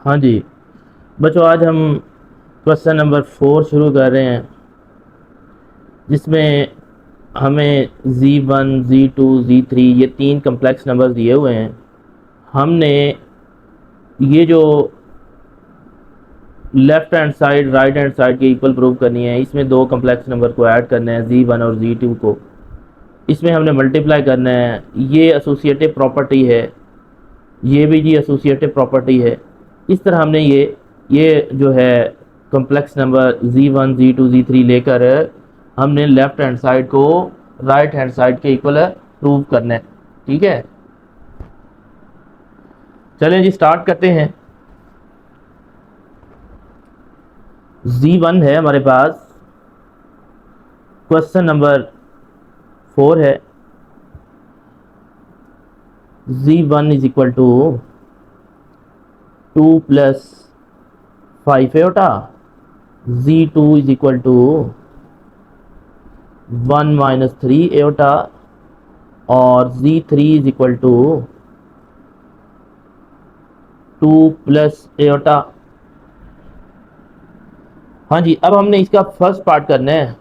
हाँ जी बच्चों, आज हम क्वेश्चन नंबर 4 शुरू कर रहे हैं, जिसमें हमें Z1, Z2, Z3 ये 3 कम्प्लेक्स नंबर दिए हुए हैं। हमने ये जो left hand side right hand side की इक्वल प्रूव करनी है। इसमें 2 कम्प्लेक्स नंबर को ऐड करना है, Z1 और Z2 को। इसमें हमने मल्टीप्लाई करना है। ये एसोसिएटिव प्रॉपर्टी है, ये भी जी एसोसिएटिव प्रॉपर्टी है। इस तरह हमने ये जो है complex number Z1, Z2, Z3 लेकर हमने लेफ्ट हैंड साइड को राइट हैंड साइड के इक्वल प्रूव करना है। ठीक है, चलें जी स्टार्ट करते हैं। Z1 है हमारे पास, क्वेश्चन नंबर 4 है। Z1 is equal to 2 plus 5 eta, Z2 is equal to 1 minus 3 एटा और Z3 is equal to 2 plus iota. हाँ जी, अब हमने इसका फर्स्ट पार्ट करना है।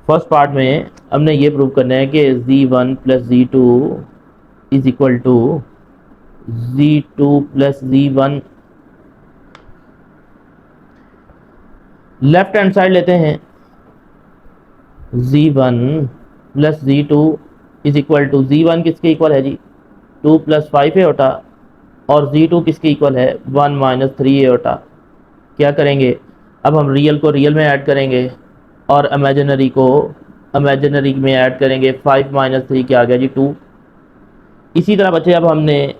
फर्स्ट पार्ट में हमने ये प्रूव करना है कि Z1 plus Z2 is equal to Z2 plus Z1। Left hand side लेते हैं। Z1 plus Z2 is equal to Z1 किसके इक्वल है जी 2 प्लस 5 एटा और Z2 किसके इक्वल है 1 माइनस 3 एटा। क्या करेंगे, अब हम रियल को रियल में ऐड करेंगे और इमेजिनरी को इमेजिनरी में ऐड करेंगे। 5 माइनस 3 क्या आ गया जी 2। इसी तरह बच्चे अब हमने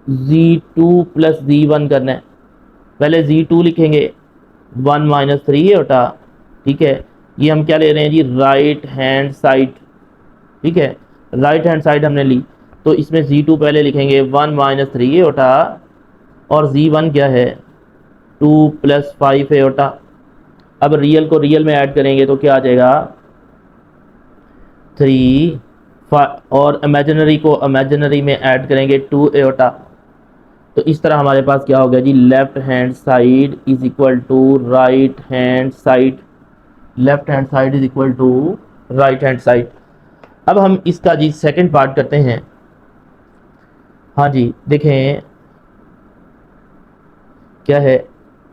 Z2 प्लस Z1 करना है। पहले Z2 लिखेंगे 1 माइनस 3 एटा। ठीक है, ये हम क्या ले रहे हैं जी राइट हैंड साइड। ठीक है, राइट हैंड साइड हमने ली, तो इसमें Z2 पहले लिखेंगे 1 माइनस 3 एटा और Z1 क्या है 2 प्लस 5 एटा। अब रियल को रियल में ऐड करेंगे तो क्या आ जाएगा 3 और इमेजिनरी को इमेजिनरी में ऐड करेंगे 2 एटा। तो इस तरह हमारे पास क्या हो गया जी left hand side is equal to right hand side. Left hand side is equal to right hand side. अब हम इसका जी सेकंड पार्ट करते हैं। हाँ जी देखें क्या है,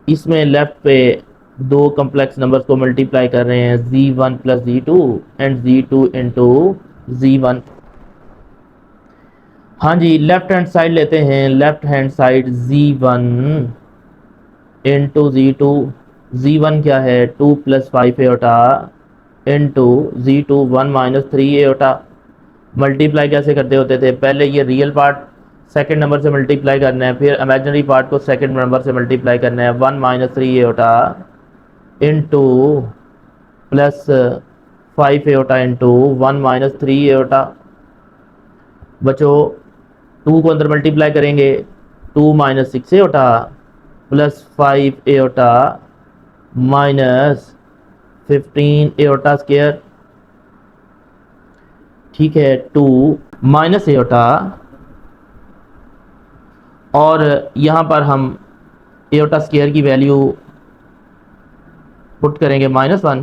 इसमें लेफ्ट पे 2 कम्प्लेक्स नंबर्स को मल्टीप्लाई कर रहे हैं, Z1 plus Z2 and Z2 into Z1। हाँ जी, लेफ्ट हैंड साइड लेते हैं। Left hand side Z1 into Z2। Z1 क्या है 2 प्लस 5 एटा इंटू Z2 1 माइनस 3 एटा। मल्टीप्लाई कैसे करते होते थे, पहले ये रियल पार्ट सेकंड नंबर से मल्टीप्लाई करना है, फिर इमेजिनरी पार्ट को सेकंड नंबर से मल्टीप्लाई करना है। 1 माइनस 3 एटा इंटू प्लस 5 एटा इंटू 1 माइनस 3 एटा। बच्चों 2 को अंदर मल्टीप्लाई करेंगे, 2 माइनस 6 एटा प्लस 5 एटा माइनस 15 एटा स्क्वायर। ठीक है, 2 माइनस एटा और यहाँ पर हम एटा स्क्वायर की वैल्यू पुट करेंगे -1,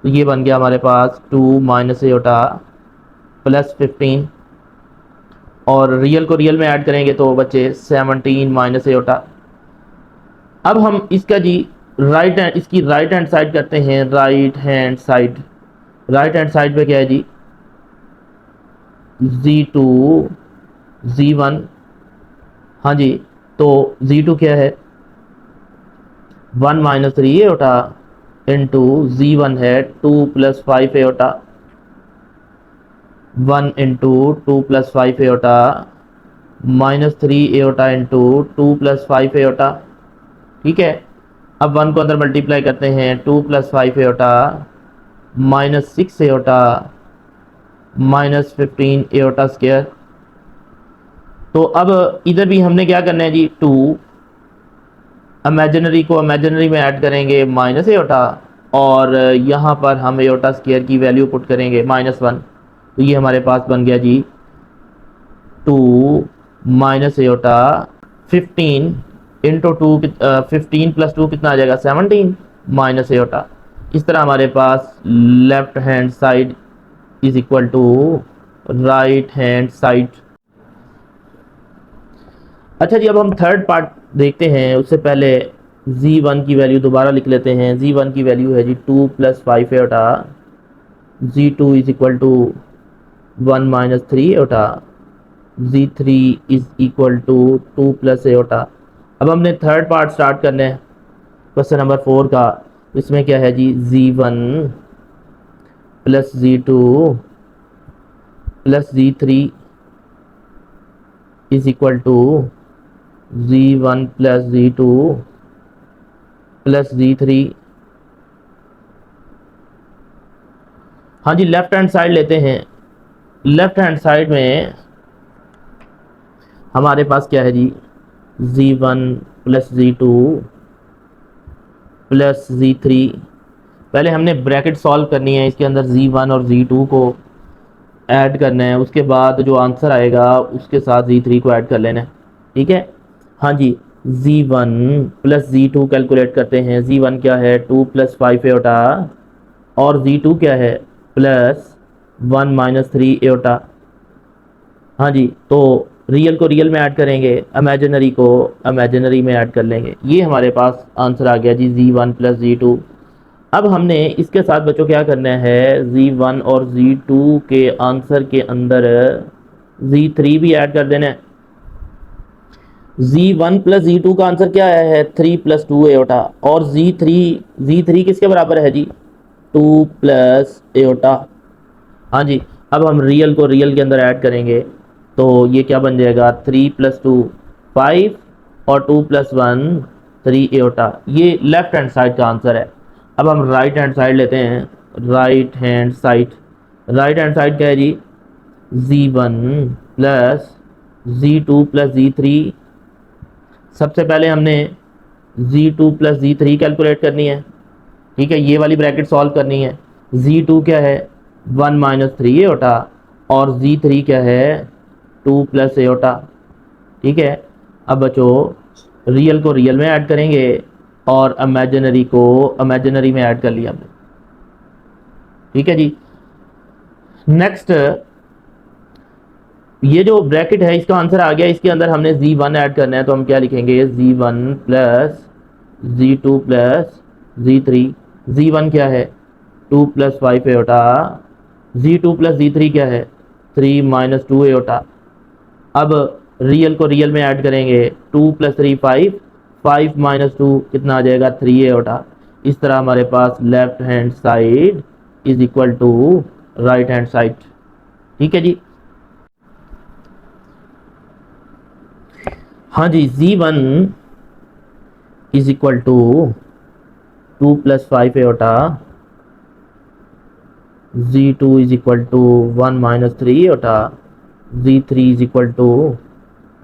तो ये बन गया हमारे पास 2 माइनस एटा प्लस 15 और रियल को रियल में ऐड करेंगे तो बच्चे 17 माइनस एटा। अब हम इसका जी इसकी राइट हैंड साइड करते हैं। Right hand side, right hand side पे क्या है जी Z2 Z1। हाँ जी, तो Z2 क्या है 1 माइनस 3 एटा इंटू Z1 है 2 प्लस 5 एटा। 1 इंटू 2 प्लस 5 एटा माइनस 3 एटा इंटू 2 प्लस 5 एटा। ठीक है, अब 1 को अंदर मल्टीप्लाई करते हैं, 2 प्लस 5 एटा माइनस 6 एटा माइनस 15 एटा स्क्वायर। तो अब इधर भी हमने क्या करना है जी 2 इमेजिनरी को इमेजिनरी में ऐड करेंगे माइनस एटा और यहाँ पर हम एटा स्क्वायर की वैल्यू पुट करेंगे -1। तो ये हमारे पास बन गया जी 2 माइनस एटा 15 इंटू टू, 15 प्लस 2 कितना आ जाएगा 17 माइनस एटा। इस तरह हमारे पास left hand side is equal to right hand side. अच्छा जी, अब हम थर्ड पार्ट देखते हैं। उससे पहले z1 की वैल्यू दोबारा लिख लेते हैं। z1 की वैल्यू है जी 2 plus 5 eta, z2 is equal to 1 minus 3 Etah, z3 is equal to 2 plus iota. अब हमने थर्ड पार्ट स्टार्ट करना है क्वेश्चन नंबर 4 का। इसमें क्या है जी, z1 plus z2 plus z3 is equal to z1 plus z2 plus z3। हाँ जी, लेफ्ट हैंड साइड लेते हैं। लेफ्ट हैंड साइड में हमारे पास क्या है जी, z1 plus z2 plus z3। पहले हमने ब्रैकेट सॉल्व करनी है, इसके अंदर z1 और z2 को ऐड करना है, उसके बाद जो आंसर आएगा उसके साथ z3 को ऐड कर लेना है। ठीक है, हाँ जी, z1 प्लस z2 कैलकुलेट करते हैं। z1 क्या है 2 प्लस 5 एटा, और z2 क्या है प्लस 1 माइनस 3 एटा। हाँ जी, तो रियल को रियल में ऐड करेंगे, इमेजिनरी को इमेजिनरी में ऐड कर लेंगे। ये हमारे पास आंसर आ गया जी z1 प्लस z2। अब हमने इसके साथ बच्चों क्या करना है, z1 और z2 के आंसर के अंदर z3 भी ऐड कर देना है। z1 प्लस z2 का आंसर क्या आया है 3 प्लस 2 एटा, और z3 किसके बराबर है जी 2 प्लस एटा। हाँ जी, अब हम रियल को रियल के अंदर ऐड करेंगे, तो ये क्या बन जाएगा 3 प्लस 2 5, और 2 प्लस 1 3 एटा। ये लेफ्ट हैंड साइड का आंसर है। अब हम राइट हैंड साइड लेते हैं। Right hand side, right hand side क्या है जी, z1 plus z2 plus z3। सबसे पहले हमने z2 प्लस z3 कैलकुलेट करनी है। ठीक है, ये वाली ब्रैकेट सॉल्व करनी है। z2 क्या है 1 माइनस 3 एटा, और z3 क्या है 2 प्लस एटा। ठीक है, अब बच्चों रियल को रियल में ऐड करेंगे, और इमेजिनरी को इमेजिनरी में ऐड कर लिया हमने। ठीक है जी, नेक्स्ट ये जो ब्रैकेट है इसका आंसर आ गया, इसके अंदर हमने z1 ऐड करना है, तो हम क्या लिखेंगे z1 plus z2 plus z3। z1 क्या है 2 plus 5 eta, z2 plus z3 क्या है 3 माइनस 2 एटा। अब रियल को रियल में ऐड करेंगे, 2 प्लस 3 5, 5 माइनस 2 कितना आ जाएगा 3 एटा। इस तरह हमारे पास left hand side is equal to right hand side. ठीक है जी, हाँ जी, z1 is equal to 2 plus 5 eta, z2 is equal to 1 minus 3 Etah, z3 is equal to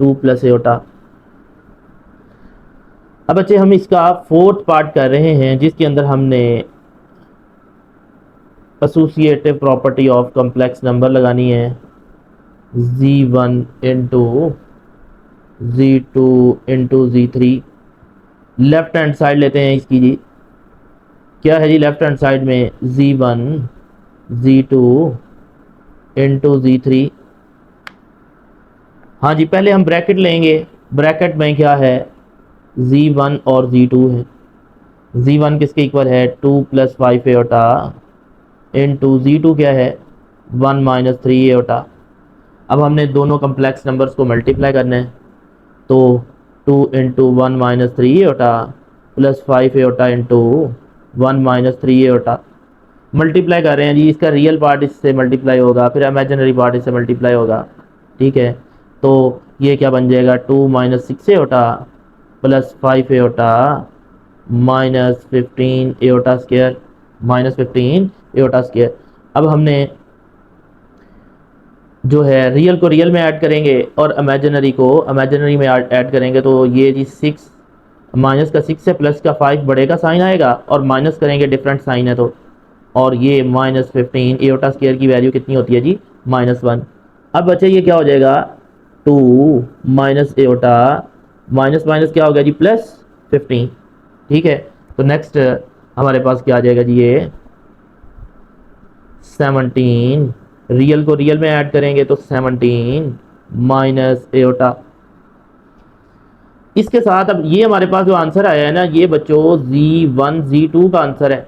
2 plus iota. अब बच्चे हम इसका फोर्थ पार्ट कर रहे हैं, जिसके अंदर हमने associative property of complex number लगानी है। z1 into z2 into z3। Left hand side लेते हैं इसकी जी, क्या है जी लेफ्ट हैंड साइड में z1 z2 इंटू z3। हाँ जी, पहले हम ब्रैकेट लेंगे। ब्रैकेट में क्या है z1 और z2 है। z1 किसके इक्वल है 2 प्लस 5 एटा, इंटू z2 क्या है 1 माइनस 3 एटा। अब हमने दोनों कम्प्लेक्स नंबर्स को मल्टीप्लाई करना है, तो 2 इंटू 1 माइनस 3 एटा प्लस 5 एटा इंटू 1 माइनस 3 एटा। मल्टीप्लाई कर रहे हैं जी, इसका रियल पार्ट इससे मल्टीप्लाई होगा, फिर इमेजिनरी पार्ट इससे मल्टीप्लाई होगा। ठीक है, तो ये क्या बन जाएगा 2 माइनस 6 एटा प्लस 5 एटा माइनस 15 एटा स्क्वायर, माइनस 15 एटा स्क्वायर। अब हमने जो है रियल को रियल में ऐड करेंगे, और इमेजिनरी को इमेजिनरी में ऐड करेंगे, तो ये जी 6 माइनस का 6 से प्लस का 5 बढ़ेगा साइन आएगा, और माइनस करेंगे डिफरेंट साइन है तो, और ये माइनस 15 एटा स्क्वायर की वैल्यू कितनी होती है जी -1। अब बच्चे ये क्या हो जाएगा 2 माइनस एटा माइनस माइनस क्या हो गया जी प्लस 15। ठीक है, तो नेक्स्ट हमारे पास क्या आ जाएगा जी ये 17, रियल को रियल में ऐड करेंगे तो 17 माइनस एओटा। इसके साथ अब ये हमारे पास जो आंसर आया है ना ये बच्चों Z1 Z2 का आंसर है।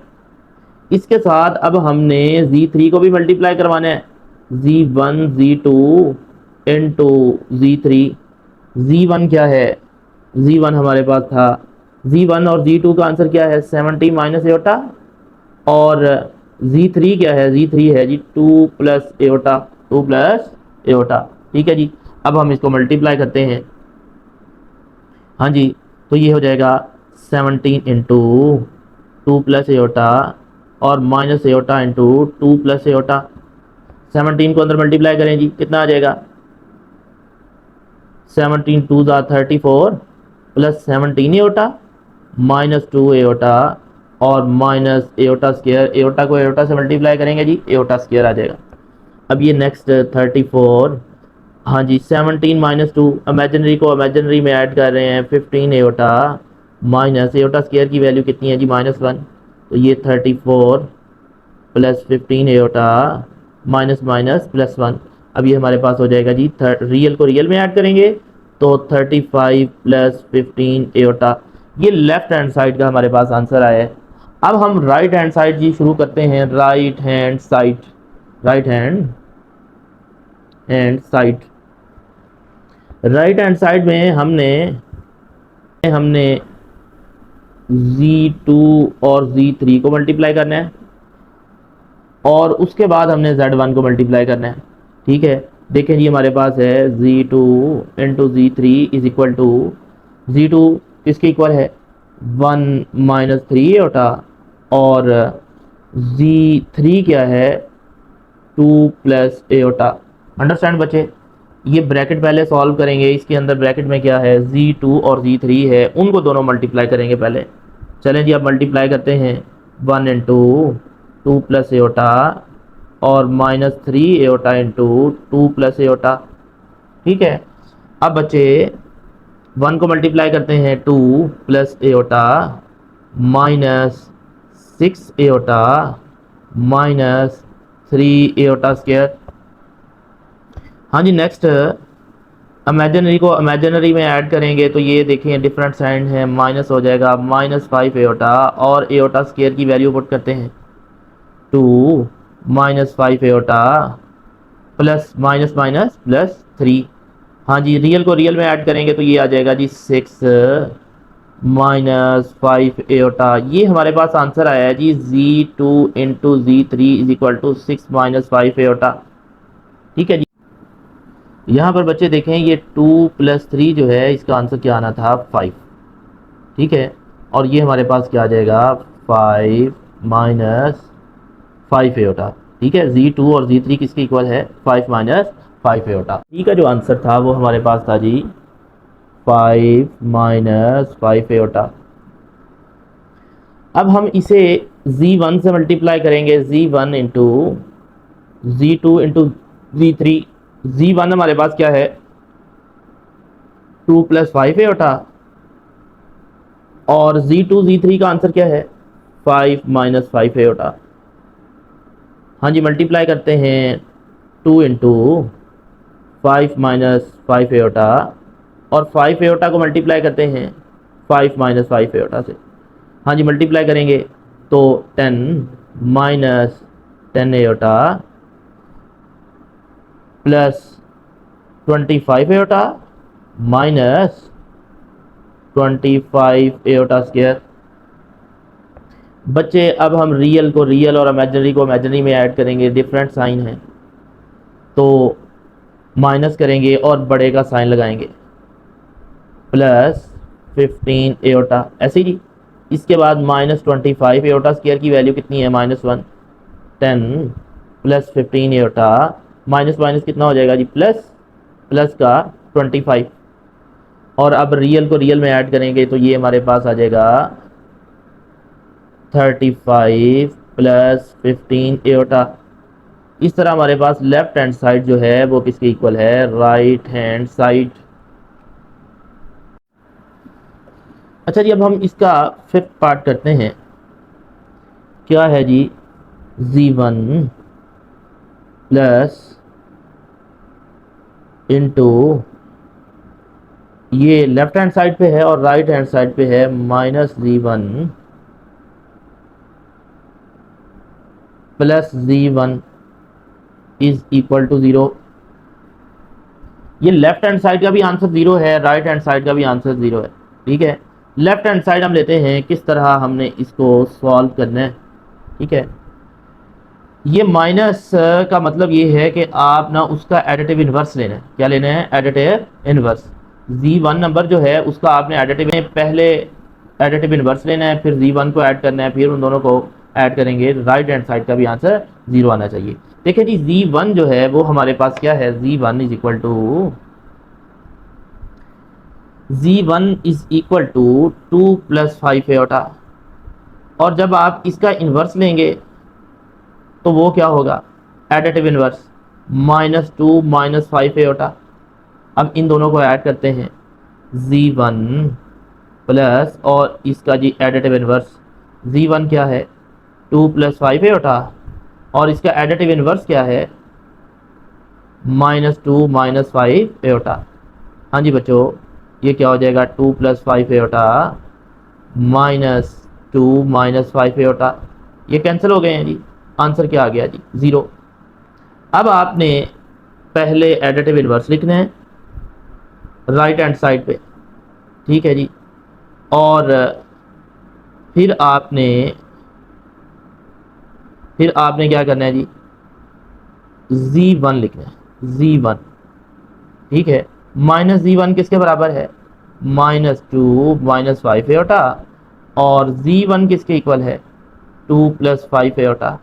इसके साथ अब हमने Z3 को भी मल्टीप्लाई करवाना है, Z1 Z2 into Z3। Z1 क्या है, Z1 हमारे पास था, Z1 और Z2 का आंसर क्या है 70 माइनस एओटा, और Z3 क्या है, Z3 है जी 2 प्लस एओटा, 2 प्लस एओटा। ठीक है जी, अब हम इसको मल्टीप्लाई करते हैं। हाँ जी, तो ये हो जाएगा 17 इंटू 2 प्लस एओटा और minus aorta into 2 plus aorta. 17 को अंदर मल्टीप्लाई करें जी, कितना आ जाएगा 17 टू ज़ा 34 प्लस 17 एओटा माइनस 2 एओटा और माइनस एओटा स्क्वायर, एओटा को एओटा से मल्टीप्लाई करेंगे जी एओटा स्क्वायर आ जाएगा। अब ये नेक्स्ट 34, हाँ जी 17 माइनस 2, इमेजिनरी को इमेजिनरी में ऐड कर रहे हैं 15 एओटा माइनस एओटा स्क्वायर की वैल्यू कितनी है जी -1, तो ये 34 plus 15 aorta minus minus plus 1। अब ये हमारे पास हो जाएगा जी रियल को रियल में ऐड करेंगे तो 35 प्लस 15 एओटा। ये लेफ्ट हैंड साइड का हमारे पास आंसर आया है। अब हम राइट हैंड साइड जी शुरू करते हैं, right hand side, right hand side. Right hand side में हमने हमने Z2 और Z3 को मल्टीप्लाई करना है और उसके बाद हमने Z1 को मल्टीप्लाई करना है। ठीक है, देखें जी हमारे पास है Z2 into Z3 is equal to, Z2 किसके इक्वल है 1 माइनस 3 एओटा और Z3 क्या है 2 प्लस एओटा। अंडरस्टैंड बच्चे, ये ब्रैकेट पहले सॉल्व करेंगे, इसके अंदर ब्रैकेट में क्या है Z2 और Z3 है, उनको दोनों मल्टीप्लाई करेंगे पहले। चलें जी अब मल्टीप्लाई करते हैं 1 इंटू 2 प्लस एओटा और minus 3 aorta into 2 plus aorta. ठीक है, अब बच्चे 1 को मल्टीप्लाई करते हैं 2 plus aorta minus 6 aorta minus 3 aorta square. हाँ जी नेक्स्ट इमेजिनरी को इमेजिनरी में ऐड करेंगे तो ये देखें डिफरेंट साइन है, माइनस हो जाएगा -5 एओटा और एओटा स्क्वायर की वैल्यू पुट करते हैं 2 -5 aorta plus minus minus plus 3। हाँ जी रियल को रियल में ऐड करेंगे तो ये आ जाएगा जी 6 -5 एओटा। ये हमारे पास आंसर आया है जी Z2 into Z3 is equal to 6 -5 iota. ठीक है जी, यहाँ पर बच्चे देखें ये 2 प्लस 3 जो है इसका आंसर क्या आना था 5। ठीक है, और ये हमारे पास क्या आ जाएगा 5 माइनस 5 एओटा। ठीक है, Z2 और Z3 किसके इक्वल है 5 माइनस 5 एओटा। डी का जो आंसर था वो हमारे पास था जी 5 माइनस 5 एओटा। अब हम इसे Z1 से मल्टीप्लाई करेंगे, Z1 into Z2 into Z3। Z1 हमारे पास क्या है 2 प्लस 5 एओटा और Z2 Z3 का आंसर क्या है 5 माइनस 5 एओटा। हाँ जी मल्टीप्लाई करते हैं 2 इंटू 5 माइनस 5 एओटा और 5 एओटा को मल्टीप्लाई करते हैं 5 माइनस 5 एओटा से। हाँ जी मल्टीप्लाई करेंगे तो 10 minus 10 aorta plus 25 aorta minus 25 aorta square. बच्चे अब हम रियल को रियल और इमेजिनरी को इमेजिनरी में ऐड करेंगे, डिफरेंट साइन है तो माइनस करेंगे और बड़े का साइन लगाएंगे प्लस 15 एओटा ऐसे ही। इसके बाद माइनस 25 एओटा स्क्वायर की वैल्यू कितनी है -1, 10 प्लस 15 एओटा माइनस माइनस कितना हो जाएगा जी प्लस, प्लस का 25 और अब रियल को रियल में ऐड करेंगे तो ये हमारे पास आ जाएगा 35 प्लस 15 एओटा। इस तरह हमारे पास लेफ्ट हैंड साइड जो है वो किसके इक्वल है राइट हैंड साइड। अच्छा जी, अब हम इसका फिफ्थ पार्ट करते हैं। क्या है जी, z1 प्लस इंटू, ये लेफ्ट हैंड साइड पे है और राइट हैंड साइड पे है -z1 plus z1 is equal to 0। ये लेफ्ट हैंड साइड का भी आंसर 0 है, राइट हैंड साइड का भी आंसर 0 है। ठीक है, लेफ्ट हैंड साइड हम लेते हैं, किस तरह हमने इसको सॉल्व करना है। ठीक है, ये माइनस का मतलब ये है कि आप ना उसका एडिटिव इन्वर्स लेना है। क्या लेना है? Additive inverse. z1 नंबर जो है उसका आपने एडिटिव में पहले एडिटिव इन्वर्स लेना है, फिर z1 को ऐड करना है, फिर उन दोनों को ऐड करेंगे। राइट हैंड साइड का भी आंसर 0 आना चाहिए। देखिए जी, z1 जो है वो हमारे पास क्या है, z1 is equal to two plus 5 eta. और जब आप इसका इन्वर्स लेंगे तो वो क्या होगा, एडिटिव इन्वर्स -2 -5 एटा। अब इन दोनों को ऐड करते हैं, z1 प्लस और इसका जी एडिटिव इन्वर्स, z1 क्या है, 2 प्लस 5 एटा, और इसका एडिटिव इन्वर्स क्या है, -2 -5 एटा। हाँ जी बच्चों, ये क्या हो जाएगा, 2 प्लस 5 एटा -2 -5 एटा। ये कैंसिल हो गए हैं जी, आंसर क्या आ गया जी, 0। अब आपने पहले एडिटिव इन्वर्स लिखना है राइट हैंड साइड पे। ठीक है जी, और फिर आपने क्या करना है जी, z1 लिखना है, z1। ठीक है, -z1 किसके बराबर है, -2 -5 एटा, और z1 किसके इक्वल है, 2 प्लस 5 एटा।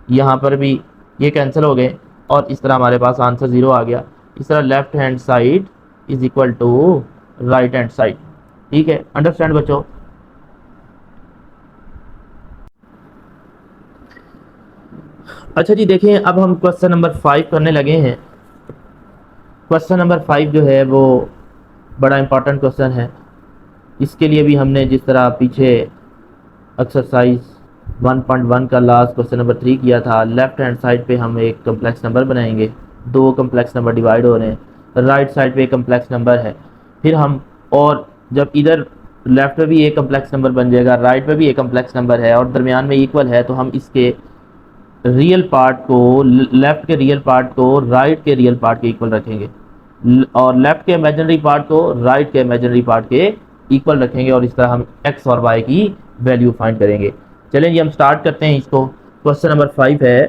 यहाँ पर भी ये कैंसिल हो गए और इस तरह हमारे पास आंसर 0 आ गया। इस तरह left hand side is equal to right hand side. ठीक है, अंडरस्टैंड बच्चों। अच्छा जी, देखें अब हम क्वेश्चन नंबर 5 करने लगे हैं। क्वेश्चन नंबर 5 जो है वो बड़ा इंपॉर्टेंट क्वेश्चन है। इसके लिए भी हमने जिस तरह पीछे एक्सरसाइज 1.1 का लास्ट क्वेश्चन नंबर 3 किया था, लेफ्ट हैंड साइड पे हम एक कम्प्लेक्स नंबर बनाएंगे, दो कम्प्लेक्स नंबर डिवाइड हो रहे हैं, राइट साइड पे एक कम्प्लेक्स नंबर है, फिर हम, और जब इधर लेफ्ट पे भी एक कम्प्लेक्स नंबर बन जाएगा, राइट पे भी एक कम्प्लेक्स नंबर है और दरमियान में इक्वल है, तो हम इसके रियल पार्ट को, लेफ्ट के रियल पार्ट को राइट के रियल पार्ट के इक्वल रखेंगे, और लेफ्ट के इमेजिनरी पार्ट को राइट के इमेजिनरी पार्ट के इक्वल रखेंगे, और इस तरह हम एक्स और वाई की वैल्यू फाइंड करेंगे। चलें जी, हम स्टार्ट करते हैं इसको। क्वेश्चन नंबर 5 है,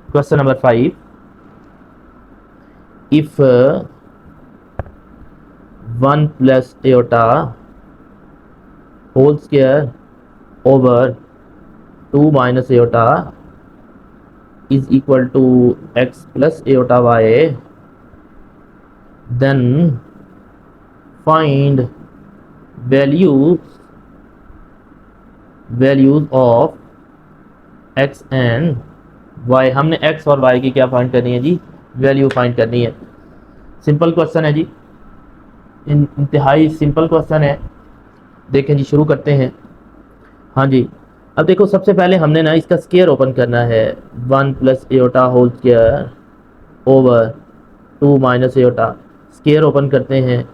question number 5, if 1 plus iota whole square over 2 minus Etah is equal to x plus iota y, then find values of x and y। हमने x और y की क्या फाइंड करनी है जी, वैल्यू फाइंड करनी है। Simple question है जी, इंतहाई सिंपल क्वेश्चन है। देखें जी, शुरू करते हैं। हाँ जी, अब देखो, सबसे पहले हमने ना इसका स्क्वायर ओपन करना है, 1 plus iota whole square over 2 minus एटा। स्क्वायर ओपन करते हैं।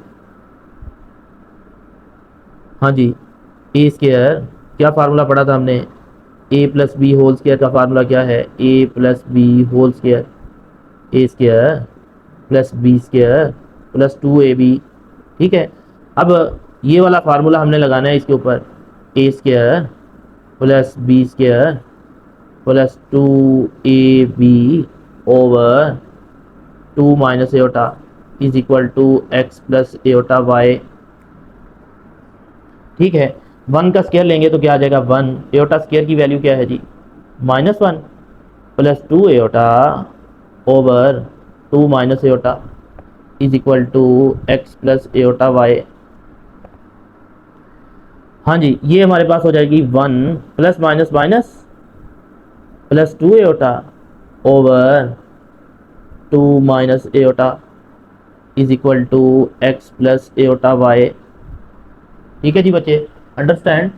हाँ जी, ए स्क्वायर, क्या फार्मूला पढ़ा था हमने, A plus B whole square का फार्मूला क्या है, A plus B whole square, A square plus B square plus 2ab। ठीक है, अब ये वाला फार्मूला हमने लगाना है इसके ऊपर, A square plus B square plus 2ab over 2 minus eta is equal to x plus eta y. ठीक है, 1 का स्क्वायर लेंगे तो क्या आ जाएगा, 1। एटा स्क्वायर की वैल्यू क्या है जी, -1 plus 2 eta over 2 minus eta is equal to x plus eta y. हाँ जी, ये हमारे पास हो जाएगी 1 plus minus minus plus 2 eta over 2 minus eta is equal to x plus eta y. ठीक है जी बच्चे, अंडरस्टैंड।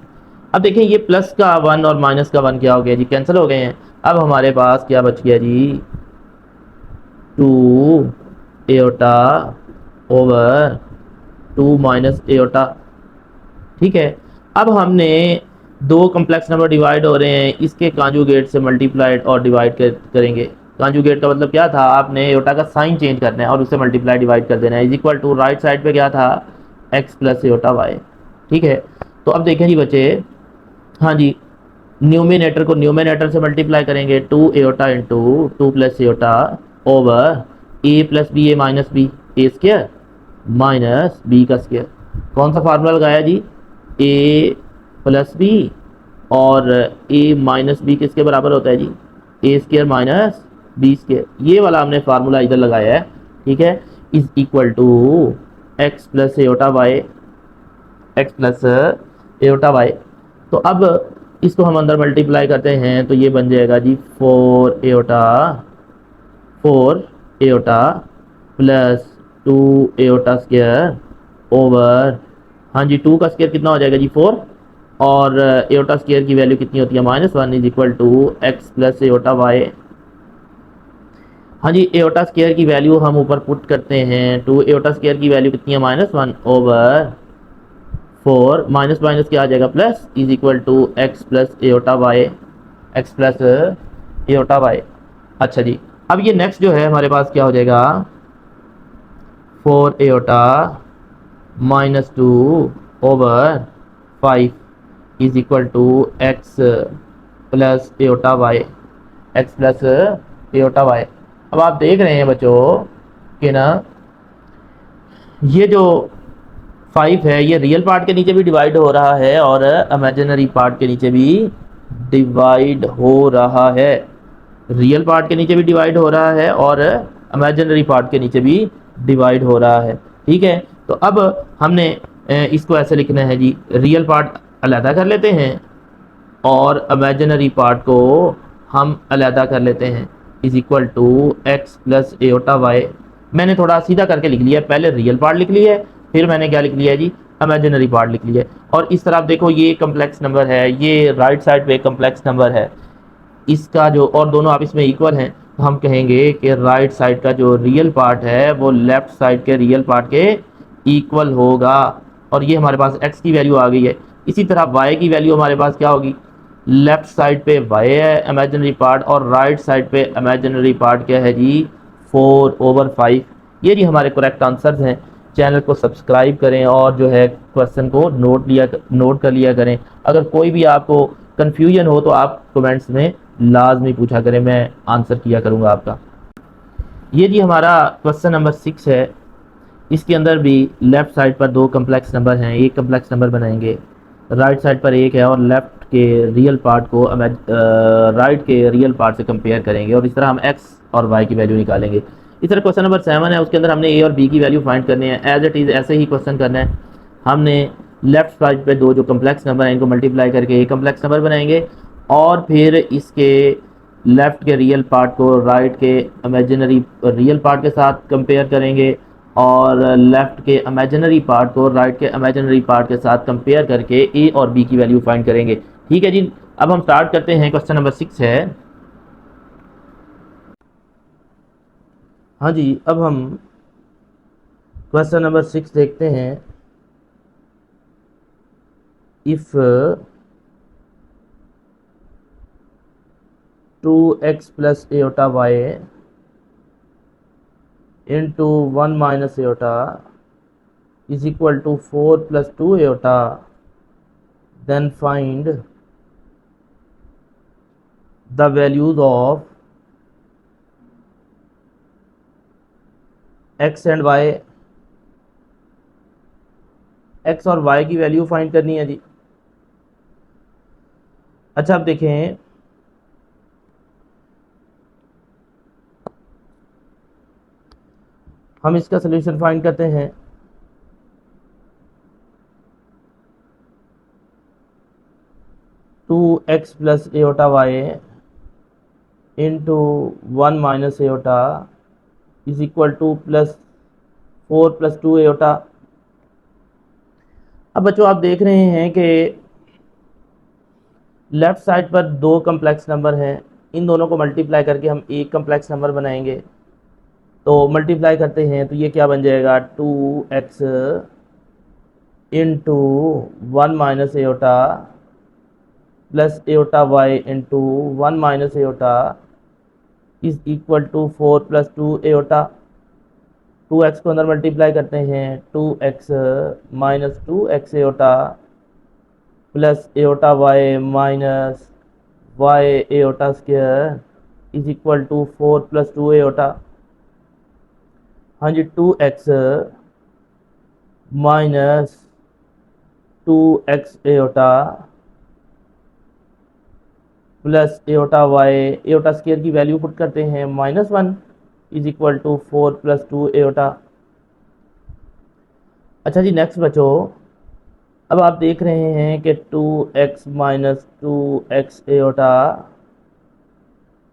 अब देखें ये प्लस का वन और माइनस का वन क्या हो गया जी, कैंसिल हो गए हैं। अब हमारे पास क्या बच गया जी, to Etah over to minus एटा। ठीक है, अब हमने दो कम्प्लेक्स नंबर डिवाइड हो रहे हैं, इसके कांजुगेट से मल्टीप्लाइड और डिवाइड करेंगे। कांजुगेट का मतलब क्या था, आपने एटा का साइन चेंज करना है और उससे मल्टीप्लाई डिवाइड कर देना है। Is equal to right side पे क्या था, एक्स प्लस एटा वाई। ठीक है, तो अब देखें जी बच्चे, हाँ जी, न्यूमिनेटर को न्यूमिनेटर से मल्टीप्लाई करेंगे, to Etah into two plus iota over A plus B A minus B, A square minus B का स्क्र। कौन सा फार्मूला लगाया जी, ए प्लस बी और ए माइनस बी किसके बराबर होता है जी, a square minus b square. ये वाला हमने फार्मूला इधर लगाया है। ठीक है, is equal to x plus eta y, x plus eta y. तो अब इसको हम अंदर मल्टीप्लाई करते हैं तो ये बन जाएगा जी फोर एटा प्लस टू एटा स्क्र ओवर, हाँ जी, टू का स्क्र कितना हो जाएगा जी, फोर, और एटा स्क्र की वैल्यू कितनी होती है, minus one, is equal to x plus eta y. हाँ जी, एटा स्क्र की वैल्यू हम ऊपर पुट करते हैं, टू एटा स्क्र की वैल्यू कितनी है, minus one over four, minus minus क्या आ जाएगा, plus, is equal to x plus eta y, x plus eta y. अच्छा जी, अब ये नेक्स्ट जो है हमारे पास क्या हो जाएगा, four eta minus two over five is equal to x plus eta y, x plus eta y. अब आप देख रहे हैं बच्चों कि ना ये जो फाइव है ये रियल पार्ट के नीचे भी डिवाइड हो रहा है और इमेजिनरी पार्ट के नीचे भी डिवाइड हो रहा है। रियल पार्ट के नीचे भी डिवाइड हो रहा है और इमेजिनरी पार्ट के नीचे भी डिवाइड हो रहा है। ठीक है, तो अब हमने इसको ऐसे लिखना है जी, रियल पार्ट अलहदा कर लेते हैं और इमेजिनरी पार्ट को हम अलहदा कर लेते हैं, is equal to x plus eta y. मैंने थोड़ा सीधा करके लिख लिया है, पहले रियल पार्ट लिख लिया है, फिर मैंने क्या लिख लिया है जी, इमेजिनरी पार्ट लिख लिया है। और इस तरफ देखो ये कम्प्लेक्स नंबर है, ये राइट साइड पे कम्प्लेक्स नंबर है, इसका जो, और दोनों आपस में इक्वल हैं, तो हम कहेंगे कि राइट साइड का जो रियल पार्ट है वो लेफ्ट साइड के रियल पार्ट के इक्वल होगा। और ये हमारे पास x की वैल्यू आ गई है। इसी तरह y की वैल्यू हमारे पास क्या होगी, लेफ्ट साइड पे y है इमेजिनरी पार्ट और राइट साइड पे इमेजिनरी पार्ट क्या है जी, 4/5। ये जी हमारे करेक्ट आंसर्स हैं। चैनल को सब्सक्राइब करें और जो है क्वेश्चन को नोट कर लिया करें। अगर कोई भी आपको कन्फ्यूजन हो तो आप कमेंट्स में लाजमी पूछा करें, मैं आंसर किया करूँगा आपका। ये जी हमारा क्वेश्चन नंबर 6 है। इसके अंदर भी लेफ़्ट साइड पर दो कम्प्लेक्स नंबर हैं, एक कम्प्लेक्स नंबर बनाएंगे, राइट साइड पर एक है और लेफ़्ट के रियल पार्ट को राइट के रियल पार्ट से कंपेयर करेंगे और इस तरह हम एक्स और वाई की वैल्यू निकालेंगे। इस तरह क्वेश्चन नंबर 7 है, उसके अंदर हमने ए और बी की वैल्यू फाइंड करनी है। एज इट इज़ ऐसे ही क्वेश्चन करना है। हमने लेफ्ट साइड पे दो जो कम्प्लेक्स नंबर हैं इनको मल्टीप्लाई करके एक कम्प्लेक्स नंबर बनाएंगे और फिर इसके लेफ़्ट के रियल पार्ट को राइट के इमेजिनरी रियल पार्ट के साथ कंपेयर करेंगे और लेफ़्ट के इमेजिनरी पार्ट को राइट के इमेजिनरी पार्ट के साथ कंपेयर करके ए और बी की वैल्यू फाइंड करेंगे। ठीक है जी, अब हम स्टार्ट करते हैं। क्वेश्चन नंबर 6 है, हाँ जी, अब हम क्वेश्चन नंबर 6 देखते हैं। If 2x plus eta Y into 1 minus Etah is equal to 4 plus 2 iota, then find the values of x and y। x और y की वैल्यू फाइंड करनी है जी। अच्छा, अब देखें, हम इसका सोल्यूशन फाइंड करते हैं। To x plus eta Y into 1 minus eta is equal two plus 4 plus 2 एटा। अब बच्चों आप देख रहे हैं कि लेफ्ट साइड पर दो कम्प्लेक्स नंबर हैं, इन दोनों को मल्टीप्लाई करके हम एक कम्प्लेक्स नंबर बनाएंगे। तो मल्टीप्लाई करते हैं तो ये क्या बन जाएगा, 2x into 1 minus Etah plus eta Y into 1 minus eta is equal to 4 plus 2 Etah. 2x को अंदर मल्टीप्लाई करते हैं, 2x minus 2x eta plus eta y minus y eta square is equal to 4 plus 2 eta. हाँ जी, 2x minus 2x eta plus eta Y, eta square की value put करते हैं -1 is equal to 4 plus 2 एटा। अच्छा जी, next बच्चों अब आप देख रहे हैं कि 2x minus 2x eta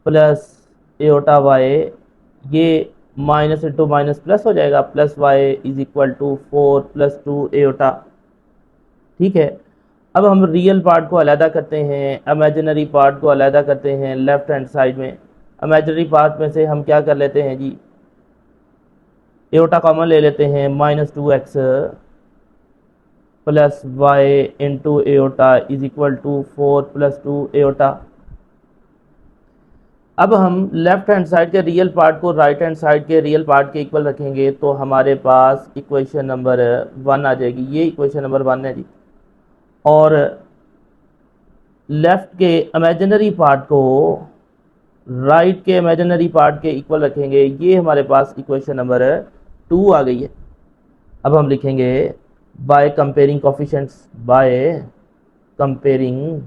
plus eta Y, ये माइनस इंटू माइनस प्लस हो जाएगा, plus y is equal to 4 plus 2 eta. ठीक है, अब हम रियल पार्ट को अलहदा करते हैं, इमेजिनरी पार्ट को अलहदा करते हैं लेफ्ट हैंड साइड में। इमेजिनरी पार्ट में से हम क्या कर लेते हैं जी, एटा कॉमन ले लेते हैं, -2x plus Y into Etah is equal to 4 plus 2 एटा। अब हम लेफ्ट हैंड साइड के रियल पार्ट को राइट हैंड साइड के रियल पार्ट के इक्वल रखेंगे तो हमारे पास इक्वेशन नंबर 1 आ जाएगी। ये इक्वेशन नंबर 1 है जी। और लेफ्ट के इमेजिनरी पार्ट को राइट के इमेजिनरी पार्ट के इक्वल रखेंगे, ये हमारे पास इक्वेशन नंबर 2 आ गई है। अब हम लिखेंगे by comparing coefficients, by comparing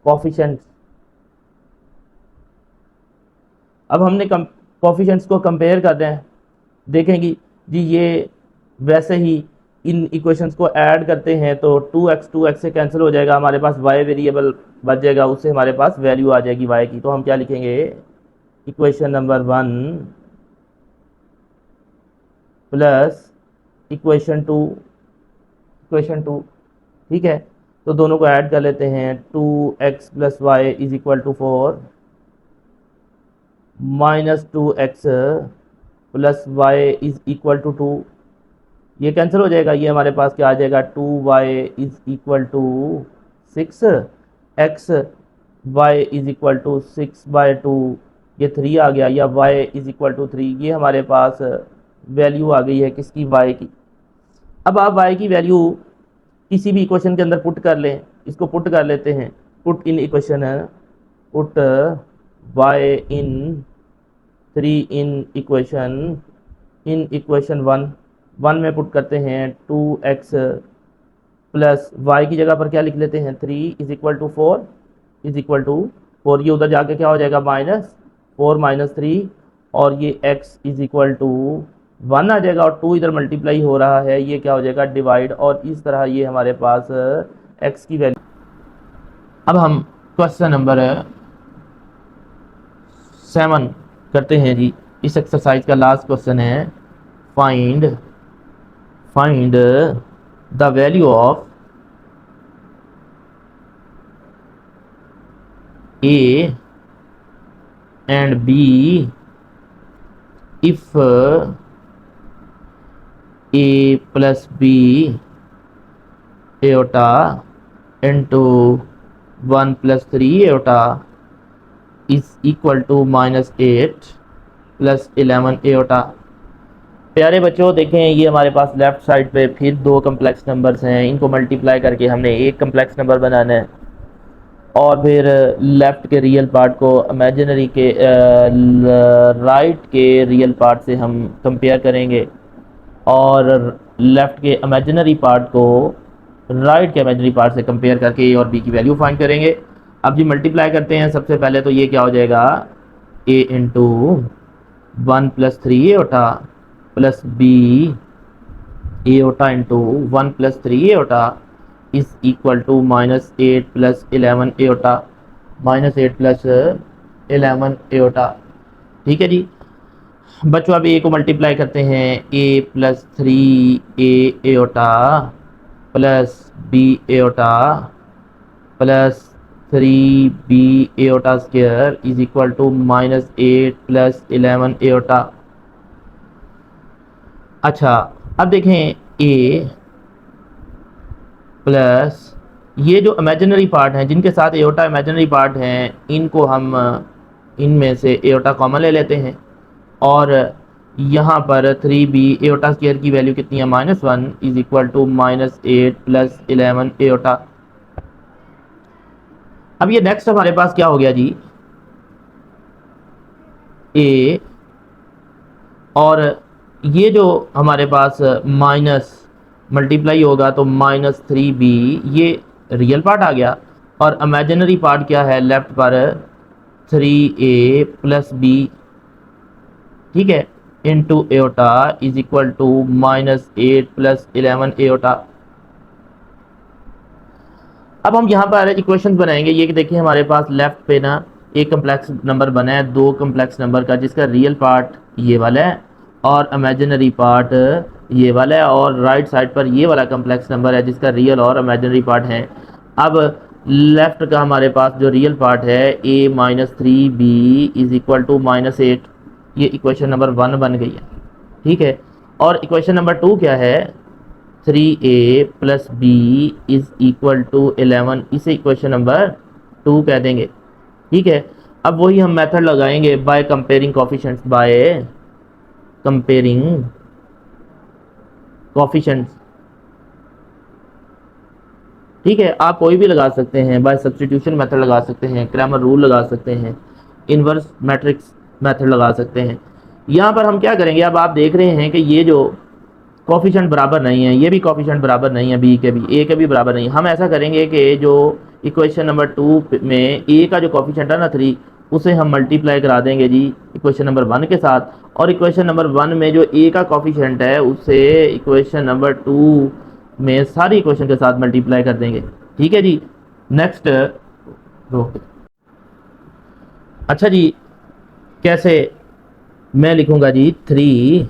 coefficients. अब हमने कोफिशिएंट्स को कंपेयर कर रहे हैं, देखेंगे जी ये वैसे ही इन इक्वेशंस को ऐड करते हैं तो 2x से कैंसिल हो जाएगा, हमारे पास y वेरिएबल बच जाएगा, उससे हमारे पास वैल्यू आ जाएगी y की। तो हम क्या लिखेंगे, इक्वेशन नंबर 1 प्लस इक्वेशन 2। ठीक है, तो दोनों को ऐड कर लेते हैं, 2x plus y is equal to 4 minus 2x plus y is equal to 2, ये कैंसिल हो जाएगा, ये हमारे पास क्या आ जाएगा, 2y is equal to 6, x y is equal to 6/2, ये 3 आ गया, या y इज इक्वल टू 3, ये हमारे पास वैल्यू आ गई है किसकी, y की। अब आप y की वैल्यू किसी भी इक्वेशन के अंदर पुट कर लें, इसको पुट कर लेते हैं, put in equation, put y in 3 in equation 1 में पुट करते हैं, 2x प्लस y की जगह पर क्या लिख लेते हैं, 3 is equal to 4 is equal to 4, ये उधर जाके क्या हो जाएगा, -4 माइनस 3, और ये x इज इक्वल टू 1 आ जाएगा, और 2 इधर मल्टीप्लाई हो रहा है, ये क्या हो जाएगा, डिवाइड, और इस तरह ये हमारे पास x की वैल्यू। अब हम क्वेश्चन नंबर 7 करते हैं जी। इस एक्सरसाइज का लास्ट क्वेश्चन है, find the value of a and b if a plus b iota into 1 plus 3 iota is equal to -8 plus 11 एटा। प्यारे बच्चों देखें, ये हमारे पास लेफ्ट साइड पे फिर दो कम्प्लेक्स नंबर्स हैं, इनको मल्टीप्लाई करके हमने एक कम्प्लेक्स नंबर बनाना है, और फिर लेफ़्ट के रियल पार्ट को इमेजिनरी के राइट के रियल पार्ट से हम कंपेयर करेंगे, और लेफ़्ट के इमेजिनरी पार्ट को राइट के इमेजिनरी पार्ट से कंपेयर करके ए और बी की वैल्यू फाइंड करेंगे। अब जी मल्टीप्लाई करते हैं, सबसे पहले तो ये क्या हो जाएगा, a into 1 plus 3 Etah plus B Etah into 1 plus 3 Etah is equal to -8 plus 11 Etah, -8 plus 11 एटा। ठीक है जी। बच्चों अब ए को मल्टीप्लाई करते हैं, A plus three A iota plus B iota plus three B iota square is equal to minus eight plus 11 iota. अच्छा अब देखें ए प्लस ये जो इमेजिनरी पार्ट हैं जिनके साथ एओटा इमेजिनरी पार्ट हैं इनको हम इनमें से एओटा कॉमन ले लेते हैं और यहाँ पर थ्री बी एओटा स्क्वायर की वैल्यू कितनी है -1 is equal to -8 plus 11 iota. अब ये नेक्स्ट हमारे पास क्या हो गया जी, ए और ये जो हमारे पास माइनस मल्टीप्लाई होगा तो -3b ये रियल पार्ट आ गया और इमेजिनरी पार्ट क्या है लेफ्ट पर 3a प्लस बी, ठीक है, into iota is equal to -8 plus 11 iota. अब हम यहाँ पर इक्वेशंस बनाएंगे। ये देखिए हमारे पास लेफ्ट पे ना एक कम्प्लेक्स नंबर बना है दो कम्प्लेक्स नंबर का, जिसका रियल पार्ट ये वाला है और इमेजिनरी पार्ट ये वाला है, और राइट साइड पर ये वाला कम्प्लेक्स नंबर है जिसका रियल और इमेजिनरी पार्ट है। अब लेफ्ट का हमारे पास जो रियल पार्ट है a-3b इज इक्वल टू -8, ये इक्वेशन नंबर 1 बन गई है, ठीक है। और इक्वेशन नंबर 2 क्या है, 3a plus b is equal to 11, इसे इक्वेशन नंबर 2 कह देंगे, ठीक है। अब वही हम मेथड लगाएंगे by comparing coefficients, by comparing coefficients, ठीक है। आप कोई भी लगा सकते हैं, बाय सब्स्टिट्यूशन मेथड लगा सकते हैं, क्रैमर रूल लगा सकते हैं, इन्वर्स मैट्रिक्स मेथड लगा सकते हैं। यहाँ पर हम क्या करेंगे, अब आप देख रहे हैं कि ये जो कोफिशिएंट बराबर नहीं है, ये भी कोफिशिएंट बराबर नहीं है, बी के भी ए के भी बराबर नहीं है। हम ऐसा करेंगे कि जो इक्वेशन नंबर 2 में ए का जो कोफिशिएंट है ना 3, उसे हम मल्टीप्लाई करा देंगे जी इक्वेशन नंबर 1 के साथ, और इक्वेशन नंबर 1 में जो ए का कोफिशिएंट है उसे इक्वेशन नंबर 2 में सारी इक्वेशन के साथ मल्टीप्लाई कर देंगे, ठीक है जी। नेक्स्ट अच्छा जी, कैसे मैं लिखूंगा जी 3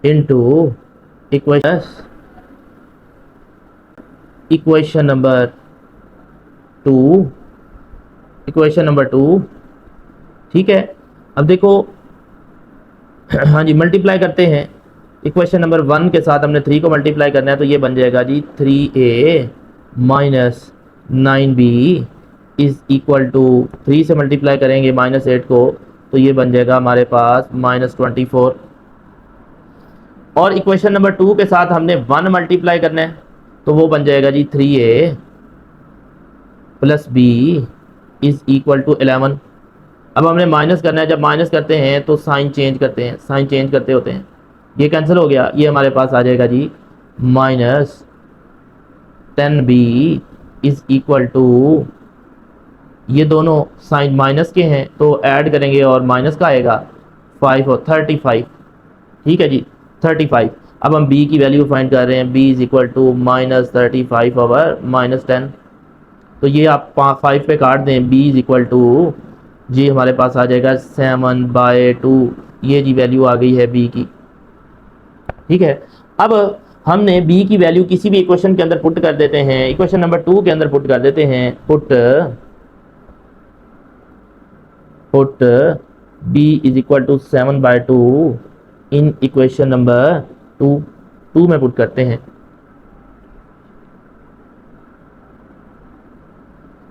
इंटू इक्वेशन नंबर 2, ठीक है। अब देखो हाँ जी, मल्टीप्लाई करते हैं इक्वेशन नंबर 1 के साथ, हमने 3 को मल्टीप्लाई करना है तो ये बन जाएगा जी 3a minus 9b is equal to 3 से मल्टीप्लाई करेंगे -8 को तो ये बन जाएगा हमारे पास -24, और इक्वेशन नंबर 2 के साथ हमने 1 मल्टीप्लाई करना है तो वो बन जाएगा जी 3a plus b is equal to 11। अब हमने माइनस करना है, जब माइनस करते हैं तो साइन चेंज करते हैं, साइन चेंज करते होते हैं, ये कैंसिल हो गया, ये हमारे पास आ जाएगा जी -10b इज इक्वल टू, ये दोनों साइन माइनस के हैं तो ऐड करेंगे और माइनस का आएगा 5 और 35, ठीक है जी 35। अब हम b की वैल्यू फाइंड कर रहे हैं, b is equal to -35 over -10, तो ये आप 5 पे काट दें, b इज इक्वल टू जी हमारे पास आ जाएगा 7/2, ये जी वैल्यू आ गई है b की, ठीक है। अब हमने b की वैल्यू किसी भी इक्वेशन के अंदर पुट कर देते हैं, इक्वेशन नंबर 2 के अंदर पुट कर देते हैं, put b is equal to 7/2 in equation number 2 में पुट करते हैं।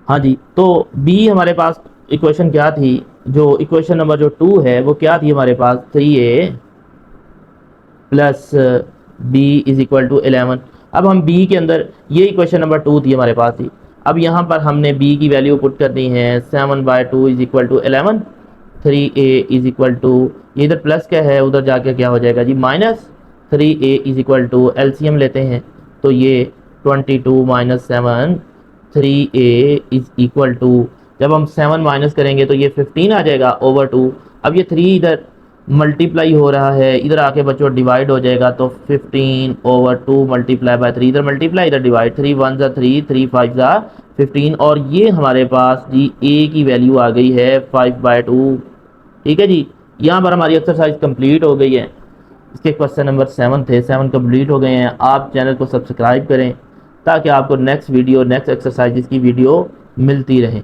हाँ जी, तो b हमारे पास इक्वेशन क्या थी, जो इक्वेशन नंबर जो 2 है वो क्या थी हमारे पास, 3a plus b is equal to 11। अब हम b के अंदर, ये इक्वेशन नंबर 2 थी हमारे पास थी, अब यहाँ पर हमने b की वैल्यू पुट करनी है 7/2 is equal to 11, 3a is equal to, ये इधर प्लस क्या है उधर जाके क्या हो जाएगा जी -3a is equal to, LCM लेते हैं तो ये 22 - 7, 3a इज इक्वल टू, जब हम 7 माइनस करेंगे तो ये 15 आ जाएगा ओवर 2। अब ये 3 इधर मल्टीप्लाई हो रहा है, इधर आके बच्चों डिवाइड हो जाएगा तो 15 ओवर 2 मल्टीप्लाई बाय 3, इधर मल्टीप्लाई इधर डिवाइड, 3 1 ज़ा 3, 3 5 ज़ा 15, और ये हमारे पास जी a की वैल्यू आ गई है 5/2, ठीक है जी, यहाँ पर हमारी एक्सरसाइज कंप्लीट हो गई है। इसके क्वेश्चन नंबर 7 थे, 7 कंप्लीट हो गए हैं। आप चैनल को सब्सक्राइब करें ताकि आपको नेक्स्ट वीडियो, नेक्स्ट एक्सरसाइज की वीडियो मिलती रहे।